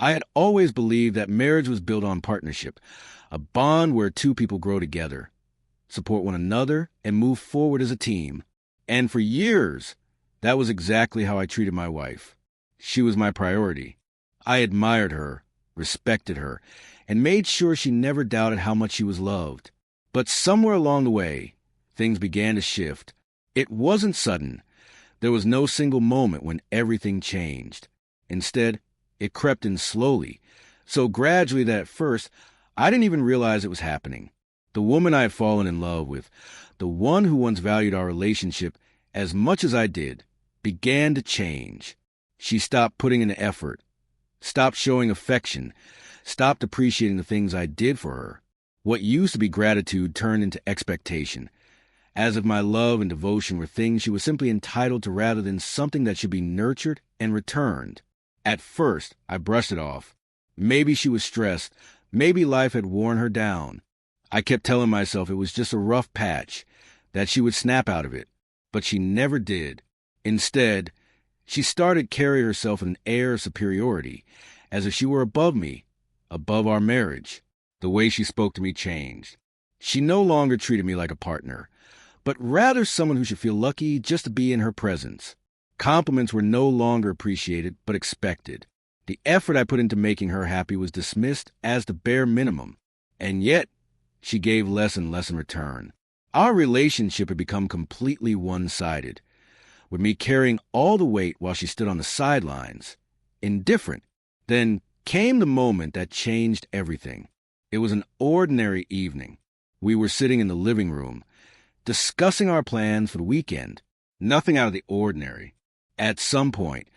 I had always believed that marriage was built on partnership, a bond where two people grow together, support one another, and move forward as a team. And for years, that was exactly how I treated my wife. She was my priority. I admired her, respected her, and made sure she never doubted how much she was loved. But somewhere along the way, things began to shift. It wasn't sudden. There was no single moment when everything changed. Instead, it crept in slowly, so gradually that at first, I didn't even realize it was happening. The woman I had fallen in love with, the one who once valued our relationship as much as I did, began to change. She stopped putting in the effort, stopped showing affection, stopped appreciating the things I did for her. What used to be gratitude turned into expectation, as if my love and devotion were things she was simply entitled to rather than something that should be nurtured and returned. At first, I brushed it off. Maybe she was stressed. Maybe life had worn her down. I kept telling myself it was just a rough patch, that she would snap out of it. But she never did. Instead, she started carrying herself in an air of superiority, as if she were above me, above our marriage. The way she spoke to me changed. She no longer treated me like a partner, but rather someone who should feel lucky just to be in her presence. Compliments were no longer appreciated, but expected. The effort I put into making her happy was dismissed as the bare minimum, and yet she gave less and less in return. Our relationship had become completely one-sided, with me carrying all the weight while she stood on the sidelines, indifferent. Then came the moment that changed everything. It was an ordinary evening. We were sitting in the living room, discussing our plans for the weekend. Nothing out of the ordinary. At some point,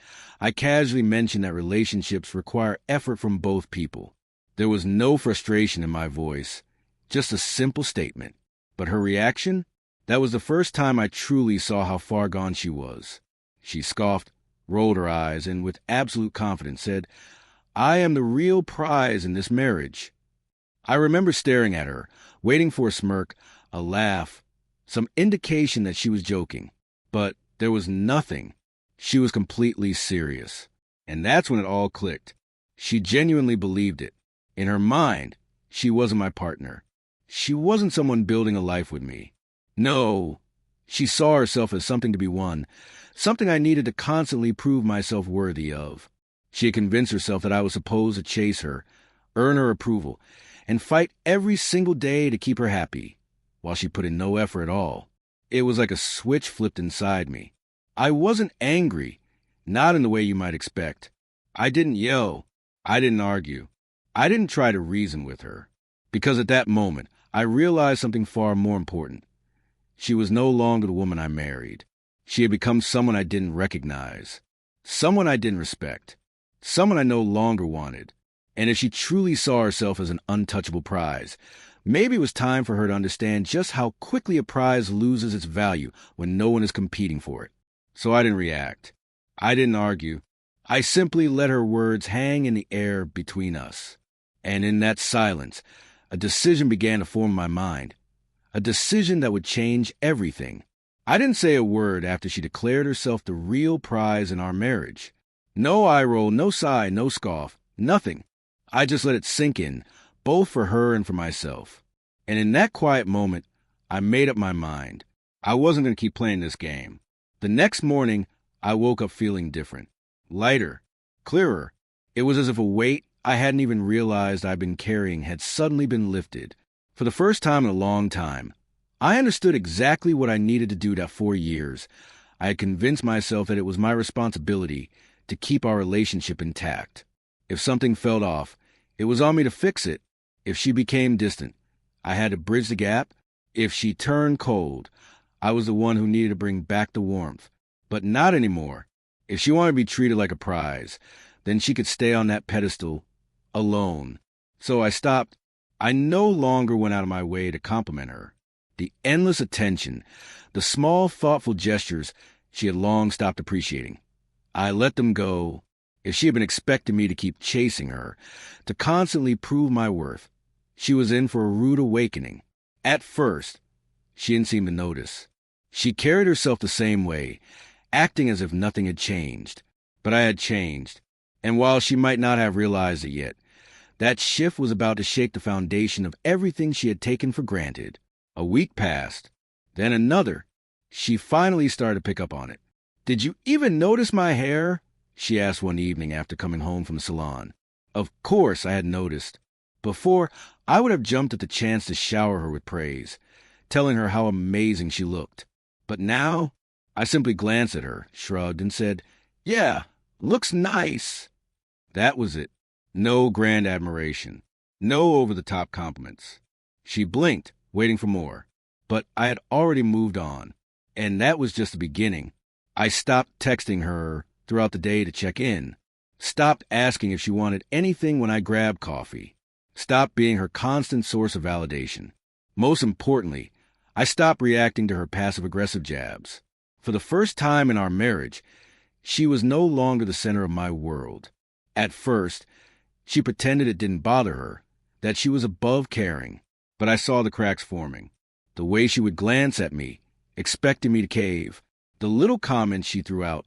I casually mentioned that relationships require effort from both people. There was no frustration in my voice, just a simple statement. But her reaction? That was the first time I truly saw how far gone she was. She scoffed, rolled her eyes, and with absolute confidence said, "I am the real prize in this marriage." I remember staring at her, waiting for a smirk, a laugh, some indication that she was joking. But there was nothing. She was completely serious. And that's when it all clicked. She genuinely believed it. In her mind, she wasn't my partner. She wasn't someone building a life with me. No, she saw herself as something to be won, something I needed to constantly prove myself worthy of. She had convinced herself that I was supposed to chase her, earn her approval, and fight every single day to keep her happy, while she put in no effort at all. It was like a switch flipped inside me. I wasn't angry, not in the way you might expect. I didn't yell. I didn't argue. I didn't try to reason with her. Because at that moment, I realized something far more important. She was no longer the woman I married. She had become someone I didn't recognize, someone I didn't respect, someone I no longer wanted. And if she truly saw herself as an untouchable prize, maybe it was time for her to understand just how quickly a prize loses its value when no one is competing for it. So I didn't react. I didn't argue. I simply let her words hang in the air between us. And in that silence, a decision began to form in my mind. A decision that would change everything. I didn't say a word after she declared herself the real prize in our marriage. No eye roll, no sigh, no scoff, nothing. I just let it sink in, both for her and for myself. And in that quiet moment, I made up my mind. I wasn't going to keep playing this game. The next morning, I woke up feeling different. Lighter, clearer. It was as if a weight I hadn't even realized I'd been carrying had suddenly been lifted. For the first time in a long time, I understood exactly what I needed to do that 4 years. I had convinced myself that it was my responsibility to keep our relationship intact. If something fell off, it was on me to fix it. If she became distant, I had to bridge the gap. If she turned cold, I was the one who needed to bring back the warmth. But not anymore. If she wanted to be treated like a prize, then she could stay on that pedestal alone. So I stopped. I no longer went out of my way to compliment her. The endless attention, the small, thoughtful gestures she had long stopped appreciating. I let them go. If she had been expecting me to keep chasing her, to constantly prove my worth, she was in for a rude awakening. At first, she didn't seem to notice. She carried herself the same way, acting as if nothing had changed. But I had changed, And while she might not have realized it yet, that shift was about to shake the foundation of everything she had taken for granted. A week passed, then another. She finally started to pick up on it. "Did you even notice my hair?" she asked one evening after coming home from the salon. Of course I had noticed. Before, I would have jumped at the chance to shower her with praise, telling her how amazing she looked. But now, I simply glanced at her, shrugged, and said, "Yeah, looks nice." That was it. No grand admiration. No over-the-top compliments. She blinked, waiting for more. But I had already moved on. And that was just the beginning. I stopped texting her throughout the day to check in. Stopped asking if she wanted anything when I grabbed coffee. Stopped being her constant source of validation. Most importantly, I stopped reacting to her passive-aggressive jabs. For the first time in our marriage, she was no longer the center of my world. At first, she pretended it didn't bother her, that she was above caring. But I saw the cracks forming. The way she would glance at me, expecting me to cave. The little comments she threw out,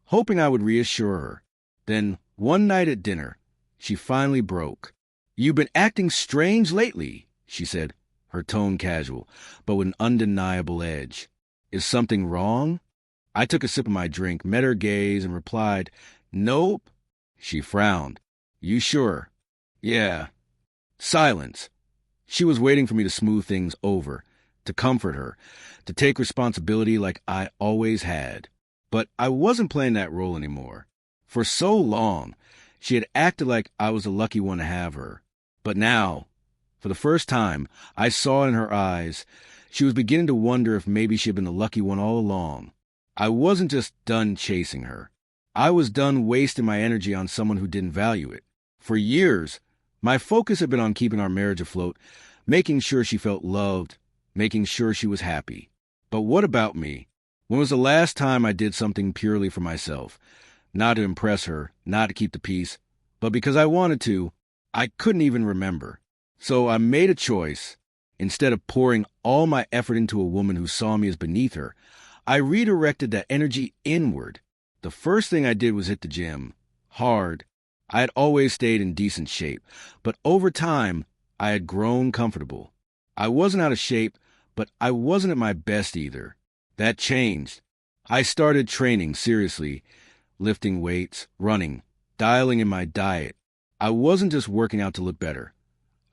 hoping I would reassure her. Then, one night at dinner, she finally broke. "You've been acting strange lately," she said, her tone casual, but with an undeniable edge. "Is something wrong?" I took a sip of my drink, met her gaze, and replied, "Nope." She frowned. "You sure?" "Yeah." Silence. She was waiting for me to smooth things over, to comfort her, to take responsibility like I always had. But I wasn't playing that role anymore. For so long, she had acted like I was the lucky one to have her. But now, for the first time, I saw in her eyes, she was beginning to wonder if maybe she had been the lucky one all along. I wasn't just done chasing her. I was done wasting my energy on someone who didn't value it. For years, my focus had been on keeping our marriage afloat, making sure she felt loved, making sure she was happy. But what about me? When was the last time I did something purely for myself? Not to impress her, not to keep the peace, but because I wanted to. I couldn't even remember. So I made a choice. Instead of pouring all my effort into a woman who saw me as beneath her, I redirected that energy inward. The first thing I did was hit the gym. Hard. I had always stayed in decent shape, but over time, I had grown comfortable. I wasn't out of shape, but I wasn't at my best either. That changed. I started training seriously, lifting weights, running, dialing in my diet. I wasn't just working out to look better.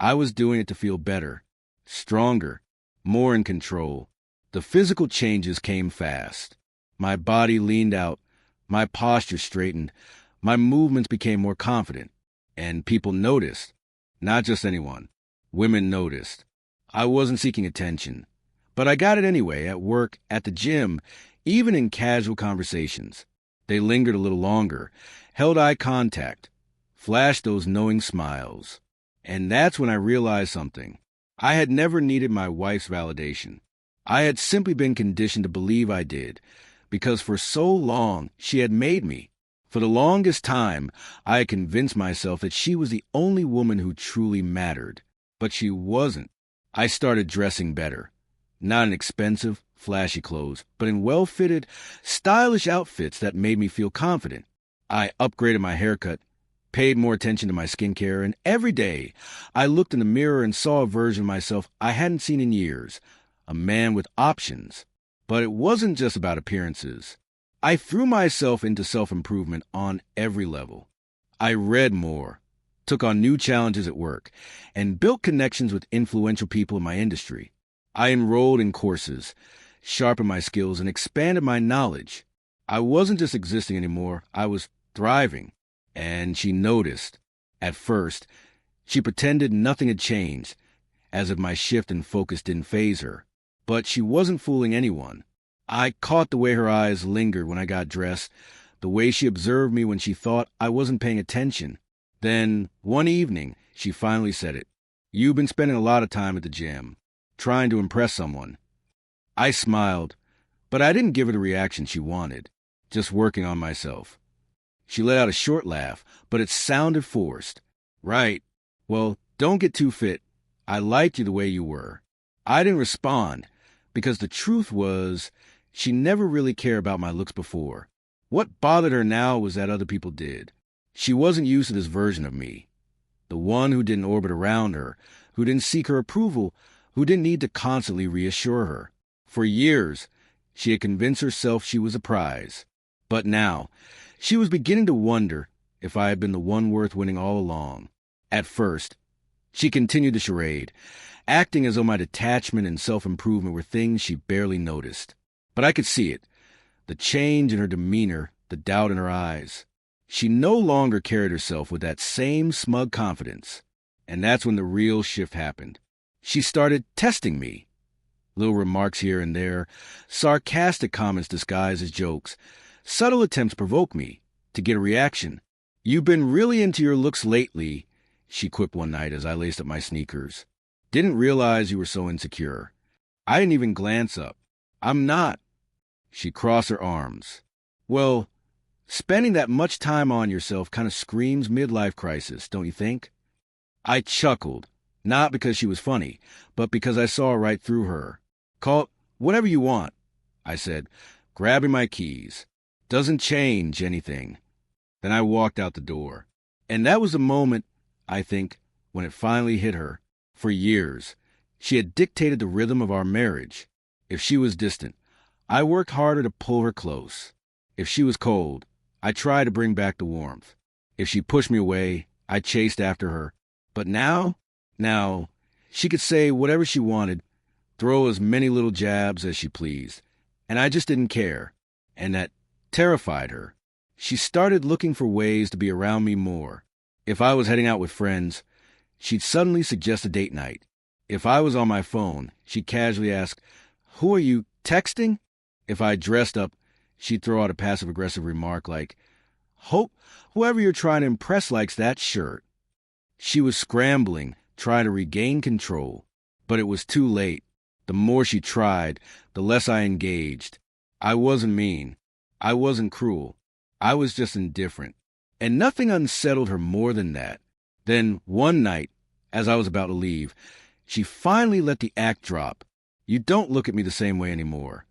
I was doing it to feel better, stronger, more in control. The physical changes came fast. My body leaned out, my posture straightened, my movements became more confident. And people noticed. Not just anyone. Women noticed. I wasn't seeking attention. But I got it anyway, at work, at the gym, even in casual conversations. They lingered a little longer, held eye contact, flashed those knowing smiles. And that's when I realized something. I had never needed my wife's validation. I had simply been conditioned to believe I did, because for so long she had made me. For the longest time, I had convinced myself that she was the only woman who truly mattered. But she wasn't. I started dressing better. Not in expensive, flashy clothes, but in well-fitted, stylish outfits that made me feel confident. I upgraded my haircut, paid more attention to my skincare, and every day I looked in the mirror and saw a version of myself I hadn't seen in years, a man with options. But it wasn't just about appearances. I threw myself into self-improvement on every level. I read more, took on new challenges at work, and built connections with influential people in my industry. I enrolled in courses, sharpened my skills, and expanded my knowledge. I wasn't just existing anymore, I was thriving. And she noticed. At first, she pretended nothing had changed, as if my shift in focus didn't faze her. But she wasn't fooling anyone. I caught the way her eyes lingered when I got dressed, the way she observed me when she thought I wasn't paying attention. Then, one evening, she finally said it. "You've been spending a lot of time at the gym, trying to impress someone." I smiled, but I didn't give her the reaction she wanted, just working on myself. She let out a short laugh, but it sounded forced. "Right. Well, don't get too fit. I liked you the way you were." I didn't respond, because the truth was, she never really cared about my looks before. What bothered her now was that other people did. She wasn't used to this version of me, the one who didn't orbit around her, who didn't seek her approval, who didn't need to constantly reassure her. For years, she had convinced herself she was a prize. But now, she was beginning to wonder if I had been the one worth winning all along. At first, she continued the charade, acting as though my detachment and self-improvement were things she barely noticed. But I could see it, the change in her demeanor, the doubt in her eyes. She no longer carried herself with that same smug confidence. And that's when the real shift happened. She started testing me. Little remarks here and there, sarcastic comments disguised as jokes, subtle attempts to provoke me, to get a reaction. "You've been really into your looks lately," she quipped one night as I laced up my sneakers. "Didn't realize you were so insecure." I didn't even glance up. "I'm not." She crossed her arms. "Well, spending that much time on yourself kind of screams midlife crisis, don't you think?" I chuckled, not because she was funny, but because I saw right through her. "Call it whatever you want," I said, grabbing my keys. "Doesn't change anything." Then I walked out the door. And that was the moment, I think, when it finally hit her. For years, she had dictated the rhythm of our marriage. If she was distant, I worked harder to pull her close. If she was cold, I tried to bring back the warmth. If she pushed me away, I chased after her. But now, she could say whatever she wanted, throw as many little jabs as she pleased. And I just didn't care. And that terrified her. She started looking for ways to be around me more. If I was heading out with friends, she'd suddenly suggest a date night. If I was on my phone, she'd casually ask, "Who are you, texting?" If I dressed up, she'd throw out a passive-aggressive remark like, "Hope whoever you're trying to impress likes that shirt." She was scrambling, trying to regain control. But it was too late. The more she tried, the less I engaged. I wasn't mean. I wasn't cruel. I was just indifferent. And nothing unsettled her more than that. Then, one night, as I was about to leave, she finally let the act drop. "You don't look at me the same way anymore."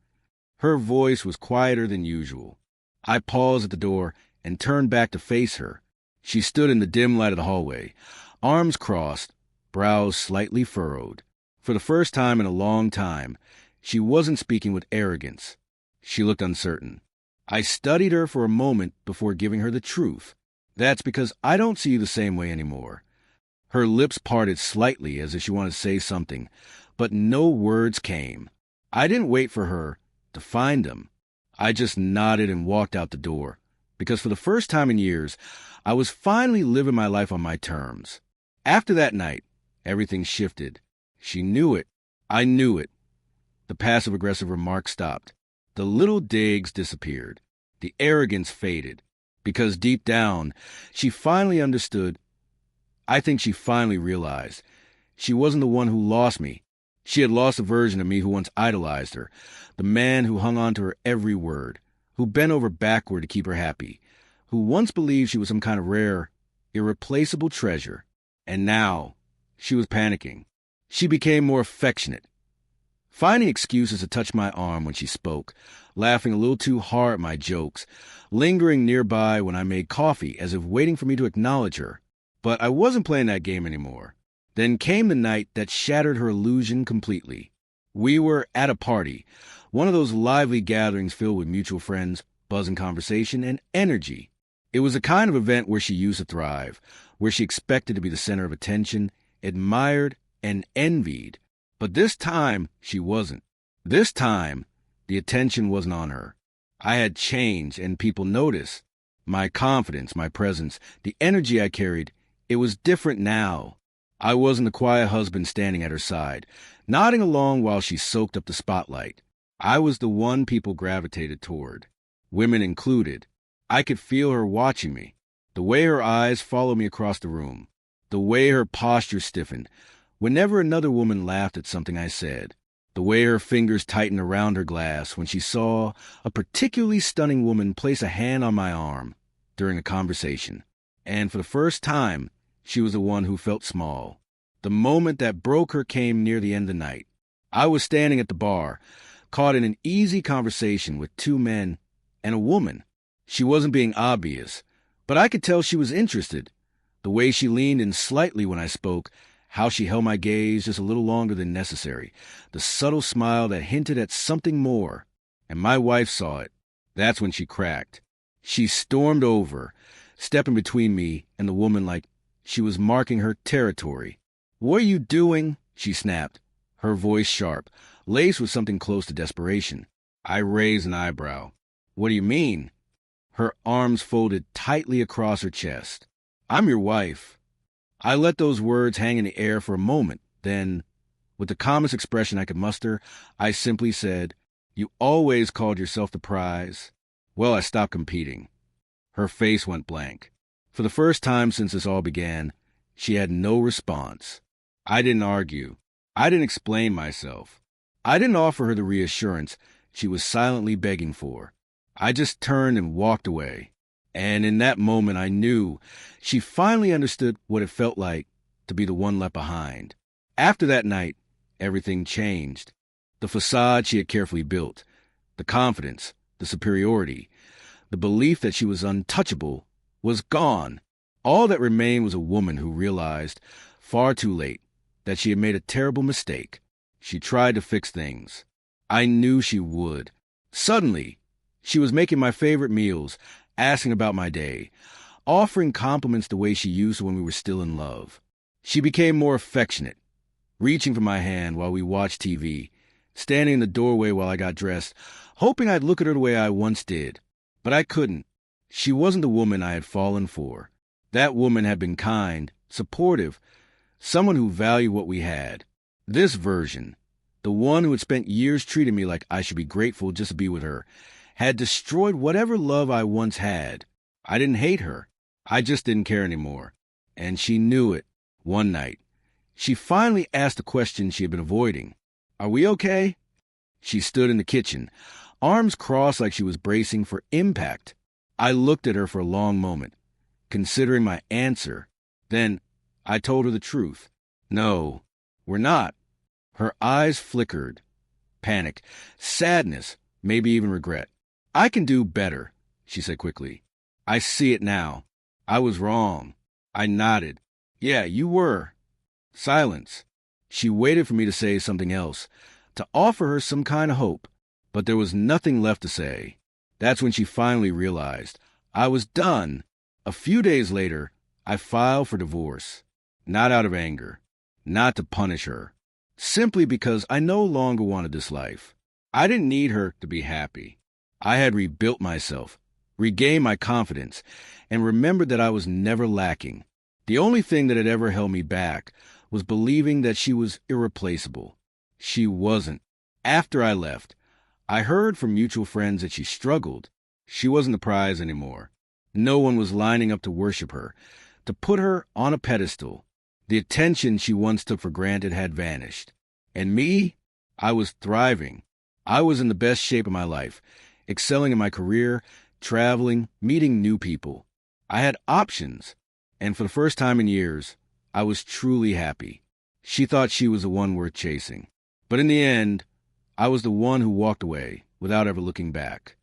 Her voice was quieter than usual. I paused at the door and turned back to face her. She stood in the dim light of the hallway, arms crossed, brows slightly furrowed. For the first time in a long time, she wasn't speaking with arrogance. She looked uncertain. I studied her for a moment before giving her the truth. "That's because I don't see you the same way anymore." Her lips parted slightly as if she wanted to say something, but no words came. I didn't wait for her to find them. I just nodded and walked out the door, because for the first time in years, I was finally living my life on my terms. After that night, everything shifted. She knew it. I knew it. The passive-aggressive remarks stopped. The little digs disappeared. The arrogance faded. Because deep down, she finally understood. I think she finally realized. She wasn't the one who lost me. She had lost a version of me who once idolized her, the man who hung on to her every word, who bent over backward to keep her happy, who once believed she was some kind of rare, irreplaceable treasure. And now, she was panicking. She became more affectionate, finding excuses to touch my arm when she spoke, laughing a little too hard at my jokes, lingering nearby when I made coffee as if waiting for me to acknowledge her. But I wasn't playing that game anymore. Then came the night that shattered her illusion completely. We were at a party, one of those lively gatherings filled with mutual friends, buzzing conversation, and energy. It was the kind of event where she used to thrive, where she expected to be the center of attention, admired and envied. But this time, she wasn't. This time, the attention wasn't on her. I had changed, and people noticed. My confidence, my presence, the energy I carried, it was different now. I wasn't the quiet husband standing at her side, nodding along while she soaked up the spotlight. I was the one people gravitated toward, women included. I could feel her watching me, the way her eyes followed me across the room, the way her posture stiffened whenever another woman laughed at something I said, the way her fingers tightened around her glass when she saw a particularly stunning woman place a hand on my arm during a conversation. And for the first time, she was the one who felt small. The moment that broke her came near the end of the night. I was standing at the bar, caught in an easy conversation with two men and a woman. She wasn't being obvious. But I could tell she was interested. The way she leaned in slightly when I spoke, how she held my gaze just a little longer than necessary, the subtle smile that hinted at something more. And my wife saw it. That's when she cracked. She stormed over, stepping between me and the woman like she was marking her territory. "What are you doing?" she snapped, her voice sharp, laced with something close to desperation. I raised an eyebrow. "What do you mean?" Her arms folded tightly across her chest. "I'm your wife." I let those words hang in the air for a moment. Then, with the calmest expression I could muster, I simply said, "You always called yourself the prize." Well, I stopped competing. Her face went blank. For the first time since this all began, she had no response. I didn't argue. I didn't explain myself. I didn't offer her the reassurance she was silently begging for. I just turned and walked away. And in that moment, I knew she finally understood what it felt like to be the one left behind. After that night, everything changed. The facade she had carefully built, the confidence, the superiority, the belief that she was untouchable was gone. All that remained was a woman who realized, far too late, that she had made a terrible mistake. She tried to fix things. I knew she would. Suddenly, she was making my favorite meals, asking about my day, offering compliments the way she used when we were still in love. She became more affectionate, reaching for my hand while we watched TV, standing in the doorway while I got dressed, hoping I'd look at her the way I once did. But I couldn't. She wasn't the woman I had fallen for. That woman had been kind, supportive, someone who valued what we had. This version, the one who had spent years treating me like I should be grateful just to be with her, had destroyed whatever love I once had. I didn't hate her. I just didn't care anymore. And she knew it. One night, she finally asked the question she had been avoiding. "Are we okay?" She stood in the kitchen, arms crossed like she was bracing for impact. I looked at her for a long moment, considering my answer. Then I told her the truth. "No, we're not." Her eyes flickered. Panic, sadness, maybe even regret. "I can do better," she said quickly. "I see it now. I was wrong." I nodded. "Yeah, you were." Silence. She waited for me to say something else, to offer her some kind of hope. But there was nothing left to say. That's when she finally realized I was done. A few days later, I filed for divorce. Not out of anger. Not to punish her. Simply because I no longer wanted this life. I didn't need her to be happy. I had rebuilt myself, regained my confidence, and remembered that I was never lacking. The only thing that had ever held me back was believing that she was irreplaceable. She wasn't. After I left, I heard from mutual friends that she struggled. She wasn't the prize anymore. No one was lining up to worship her, to put her on a pedestal. The attention she once took for granted had vanished. And me? I was thriving. I was in the best shape of my life, excelling in my career, traveling, meeting new people. I had options, and for the first time in years, I was truly happy. She thought she was the one worth chasing. But in the end, I was the one who walked away without ever looking back.